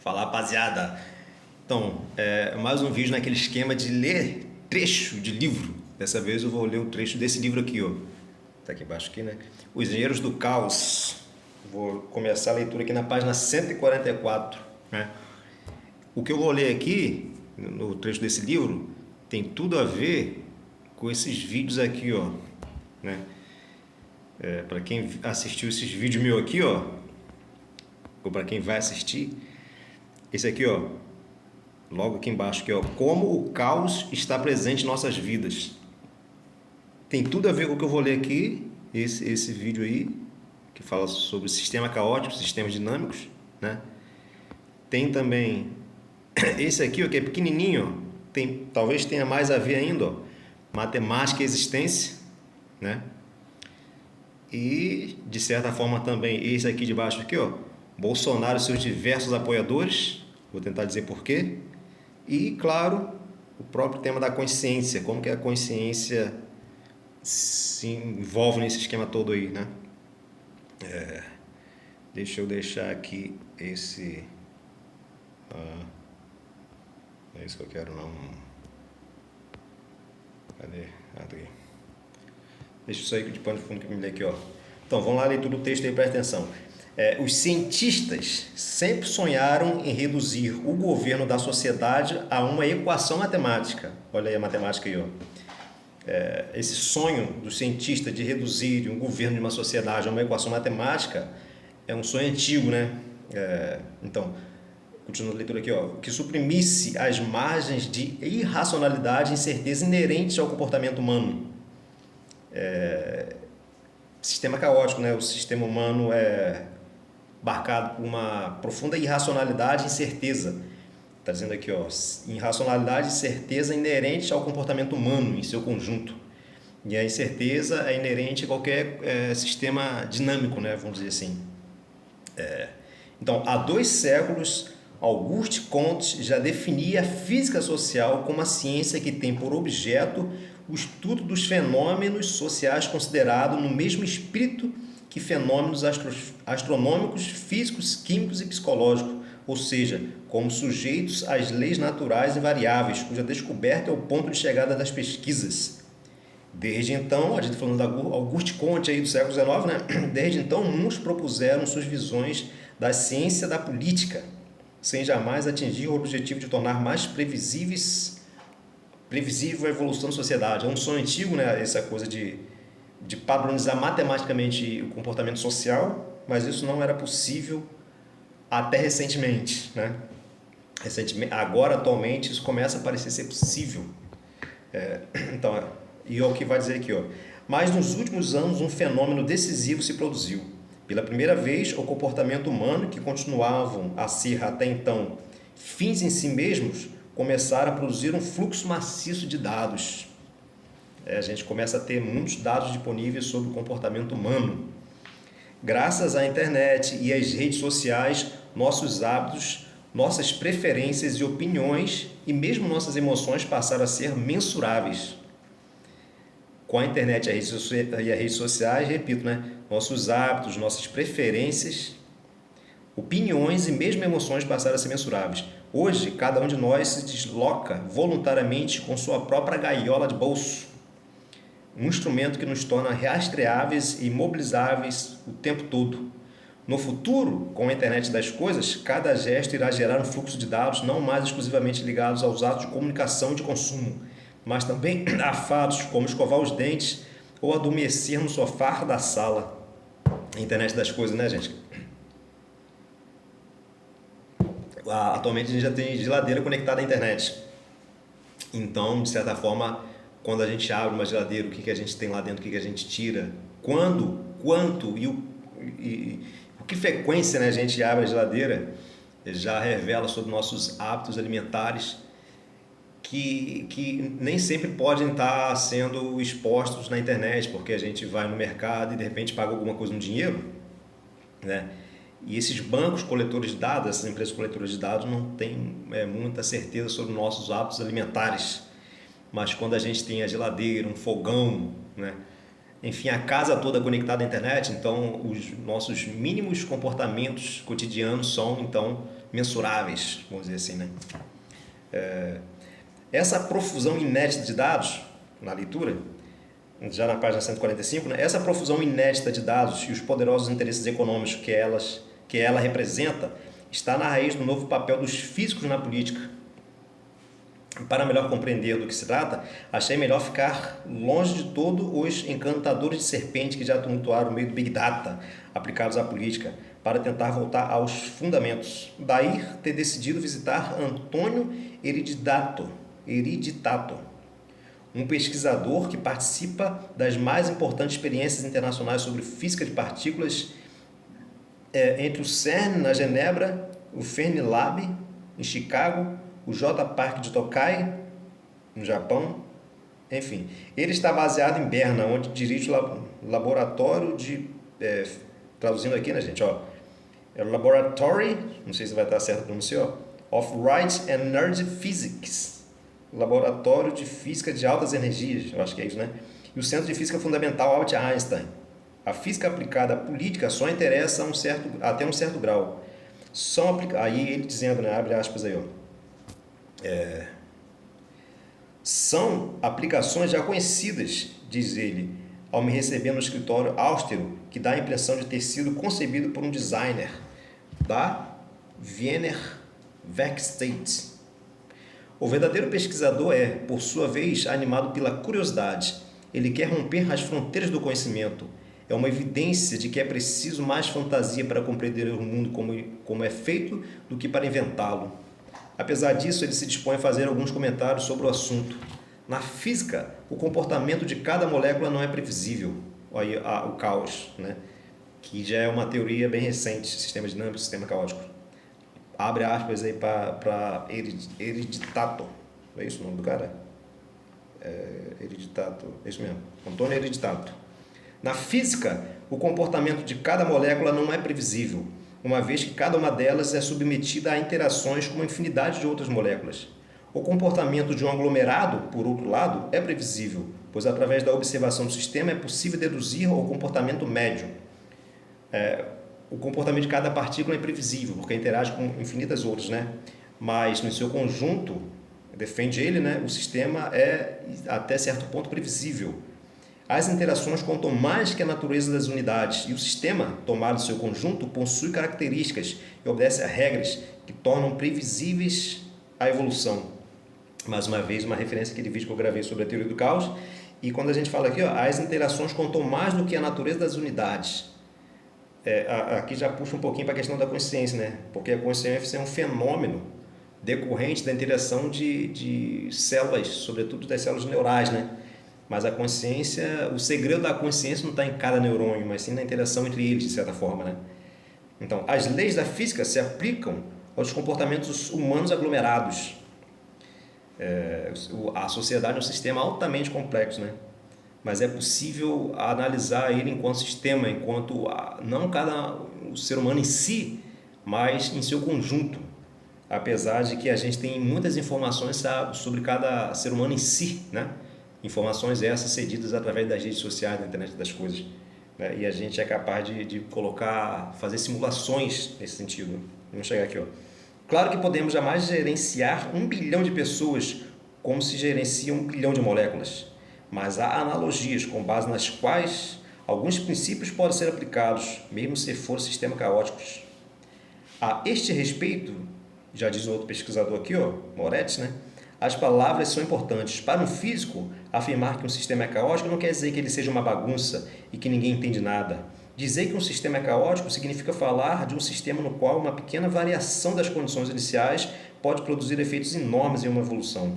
Fala, rapaziada. Então, mais um vídeo naquele esquema de ler trecho de livro. Dessa vez eu vou ler o trecho desse livro aqui, ó. Tá aqui embaixo aqui, né? Os Engenheiros do Caos. Vou começar a leitura aqui na página 144, né? O que eu vou ler aqui no trecho desse livro tem tudo a ver com esses vídeos aqui, ó, né? Para quem assistiu esses vídeos meu aqui, ó, ou para quem vai assistir, esse aqui, ó, logo aqui embaixo, aqui, ó, como o caos está presente em nossas vidas. Tem tudo a ver com o que eu vou ler aqui, esse vídeo aí, que fala sobre sistema caótico, sistemas dinâmicos, né? Tem também esse aqui, ó, que é pequenininho, ó, talvez tenha mais a ver ainda, ó, matemática e existência, né? E, de certa forma, também esse aqui de baixo aqui, ó, Bolsonaro e seus diversos apoiadores, vou tentar dizer por quê. E, claro, o próprio tema da consciência, como que a consciência se envolve nesse esquema todo aí, né? Deixa eu deixar aqui esse... não é isso que eu quero, não. Cadê? Tá aqui. Deixa isso aí de pano de fundo que eu me lê aqui, ó. Então, vamos lá, leitura do texto aí, presta atenção. Os cientistas sempre sonharam em reduzir o governo da sociedade a uma equação matemática. Olha aí a matemática aí, ó. Esse sonho do cientista de reduzir um governo de uma sociedade a uma equação matemática é um sonho antigo, né? Então, continuando a leitura aqui, ó, que suprimisse as margens de irracionalidade e incerteza inerentes ao comportamento humano. Sistema caótico, né? O sistema humano é marcado por uma profunda irracionalidade e incerteza. Está dizendo aqui, ó, irracionalidade e certeza inerentes ao comportamento humano em seu conjunto. E a incerteza é inerente a qualquer sistema dinâmico, né? Vamos dizer assim. Então, há 2 séculos, Auguste Comte já definia a física social como a ciência que tem por objeto o estudo dos fenômenos sociais considerado no mesmo espírito que fenômenos astronômicos, físicos, químicos e psicológicos, ou seja, como sujeitos às leis naturais e variáveis, cuja descoberta é o ponto de chegada das pesquisas. Desde então, a gente falando da Auguste Comte aí do século XIX, né? Desde então, muitos propuseram suas visões da ciência da política, sem jamais atingir o objetivo de tornar mais previsível a evolução da sociedade. É um sonho antigo, né? Essa coisa de padronizar matematicamente o comportamento social, mas isso não era possível até recentemente, né? Agora, atualmente, isso começa a parecer ser possível. Então, e é o que vai dizer aqui, ó. Mas nos últimos anos, um fenômeno decisivo se produziu. Pela primeira vez, o comportamento humano, que continuavam a ser até então fins em si mesmos, começaram a produzir um fluxo maciço de dados. A gente começa a ter muitos dados disponíveis sobre o comportamento humano. Graças à internet e às redes sociais, nossos hábitos, nossas preferências e opiniões e mesmo nossas emoções passaram a ser mensuráveis. Com a internet e as redes sociais, repito, né? Nossos hábitos, nossas preferências, opiniões e mesmo emoções passaram a ser mensuráveis. Hoje, cada um de nós se desloca voluntariamente com sua própria gaiola de bolso. Um instrumento que nos torna rastreáveis e mobilizáveis o tempo todo. No futuro, com a internet das coisas, cada gesto irá gerar um fluxo de dados não mais exclusivamente ligados aos atos de comunicação e de consumo, mas também a fatos como escovar os dentes ou adormecer no sofá da sala. A internet das coisas, né, gente? Atualmente a gente já tem geladeira conectada à internet. Então, de certa forma, quando a gente abre uma geladeira, o que a gente tem lá dentro, o que a gente tira, quando, quanto e com que frequência, né, a gente abre a geladeira, já revela sobre nossos hábitos alimentares que nem sempre podem estar sendo expostos na internet, porque a gente vai no mercado e de repente paga alguma coisa no dinheiro, né? E esses bancos coletores de dados, essas empresas coletoras de dados não têm muita certeza sobre nossos hábitos alimentares. Mas quando a gente tem a geladeira, um fogão, né, enfim, a casa toda conectada à internet, então os nossos mínimos comportamentos cotidianos são, então, mensuráveis, vamos dizer assim, né? Essa profusão inédita de dados, na leitura, já na página 145, né? Essa profusão inédita de dados e os poderosos interesses econômicos que ela representa está na raiz do novo papel dos físicos na política. Para melhor compreender do que se trata, achei melhor ficar longe de todos os encantadores de serpente que já tumultuaram o meio do Big Data aplicados à política, para tentar voltar aos fundamentos. Daí ter decidido visitar Antônio Eriditato, um pesquisador que participa das mais importantes experiências internacionais sobre física de partículas entre o CERN, na Genebra, o Fermilab, em Chicago, o J. Park de Tokai, no Japão, enfim. Ele está baseado em Berna, onde dirige o laboratório de... traduzindo aqui, né, gente? Ó, é o Laboratory, não sei se vai estar certo a pronúncia, of Right and Energy Physics, Laboratório de Física de Altas Energias, eu acho que é isso, né? E o Centro de Física Fundamental Albert Einstein. A física aplicada à política só interessa até um certo grau. Aí ele dizendo, né, abre aspas aí, ó. São aplicações já conhecidas, diz ele, ao me receber no escritório austero, que dá a impressão de ter sido concebido por um designer da Wiener Werkstatt. O verdadeiro pesquisador é, por sua vez, animado pela curiosidade. Ele quer romper as fronteiras do conhecimento. É uma evidência de que é preciso mais fantasia para compreender o mundo como é feito do que para inventá-lo. Apesar disso, ele se dispõe a fazer alguns comentários sobre o assunto. Na física, o comportamento de cada molécula não é previsível. Aí, o caos, né? Que já é uma teoria bem recente, sistema dinâmico, sistema caótico. Abre aspas aí para Eriditato. É isso o nome do cara? Eriditato, é isso mesmo. Antônio Eriditato. Na física, o comportamento de cada molécula não é previsível, uma vez que cada uma delas é submetida a interações com uma infinidade de outras moléculas. O comportamento de um aglomerado, por outro lado, é previsível, pois através da observação do sistema é possível deduzir o comportamento médio. O comportamento de cada partícula é imprevisível, porque interage com infinitas outras, né? Mas no seu conjunto, defende ele, né, o sistema é até certo ponto previsível. As interações contam mais que a natureza das unidades, e o sistema, tomado em seu conjunto, possui características e obedece a regras que tornam previsíveis a evolução. Mais uma vez, uma referência àquele vídeo que eu gravei sobre a teoria do caos. E quando a gente fala aqui, ó, as interações contam mais do que a natureza das unidades. Aqui já puxa um pouquinho para a questão da consciência, né? Porque a consciência é um fenômeno decorrente da interação de células, sobretudo das células neurais, né? Mas a consciência, o segredo da consciência não está em cada neurônio, mas sim na interação entre eles, de certa forma, né? Então, as leis da física se aplicam aos comportamentos humanos aglomerados. A sociedade é um sistema altamente complexo, né? Mas é possível analisar ele enquanto sistema, enquanto não o ser humano em si, mas em seu conjunto. Apesar de que a gente tem muitas informações sobre cada ser humano em si, né? Informações essas cedidas através das redes sociais, da internet das coisas, né? E a gente é capaz de fazer simulações nesse sentido. Vamos chegar aqui, ó. Claro que podemos jamais gerenciar 1 bilhão de pessoas como se gerencia 1 bilhão de moléculas, mas há analogias com base nas quais alguns princípios podem ser aplicados, mesmo se forem sistemas caóticos. A este respeito, já diz outro pesquisador aqui, ó, Moretz, né? As palavras são importantes. Para um físico, afirmar que um sistema é caótico não quer dizer que ele seja uma bagunça e que ninguém entende nada. Dizer que um sistema é caótico significa falar de um sistema no qual uma pequena variação das condições iniciais pode produzir efeitos enormes em uma evolução.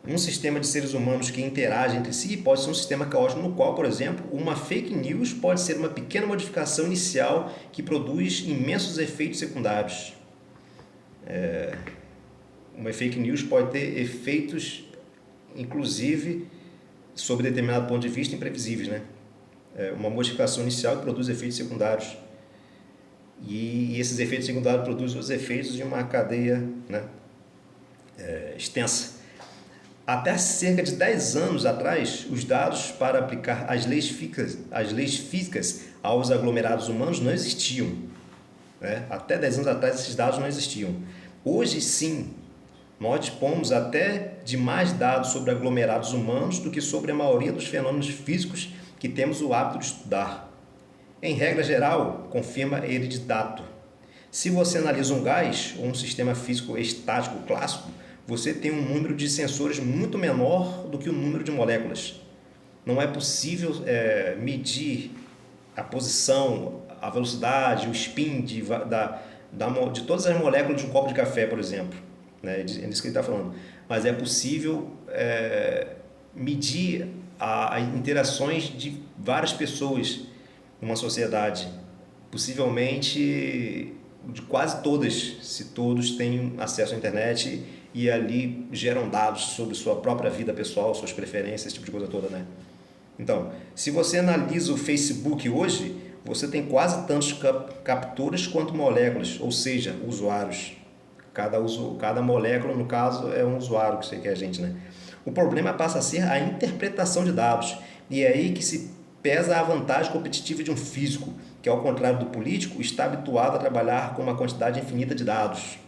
Um sistema de seres humanos que interagem entre si pode ser um sistema caótico no qual, por exemplo, uma fake news pode ser uma pequena modificação inicial que produz imensos efeitos secundários. Uma fake news pode ter efeitos, inclusive, sob determinado ponto de vista, imprevisíveis, né? Uma modificação inicial que produz efeitos secundários. E esses efeitos secundários produzem os efeitos de uma cadeia, né, extensa. Até cerca de 10 anos atrás, os dados para aplicar as leis físicas aos aglomerados humanos não existiam, né? Até 10 anos atrás esses dados não existiam. Hoje sim, nós dispomos até de mais dados sobre aglomerados humanos do que sobre a maioria dos fenômenos físicos que temos o hábito de estudar. Em regra geral, confirma Hereditato. Se você analisa um gás ou um sistema físico estático clássico, você tem um número de sensores muito menor do que o número de moléculas. Não é possível medir a posição, a velocidade, o spin de todas as moléculas de um copo de café, por exemplo. Né? É disso que ele está falando. Mas é possível medir as interações de várias pessoas numa sociedade. Possivelmente de quase todas, se todos têm acesso à internet e ali geram dados sobre sua própria vida pessoal, suas preferências, esse tipo de coisa toda, né? Então, se você analisa o Facebook hoje, você tem quase tantos capturas quanto moléculas, ou seja, usuários. Cada molécula, no caso, é um usuário que é a gente, né? O problema passa a ser a interpretação de dados, e é aí que se pesa a vantagem competitiva de um físico, que ao contrário do político, está habituado a trabalhar com uma quantidade infinita de dados.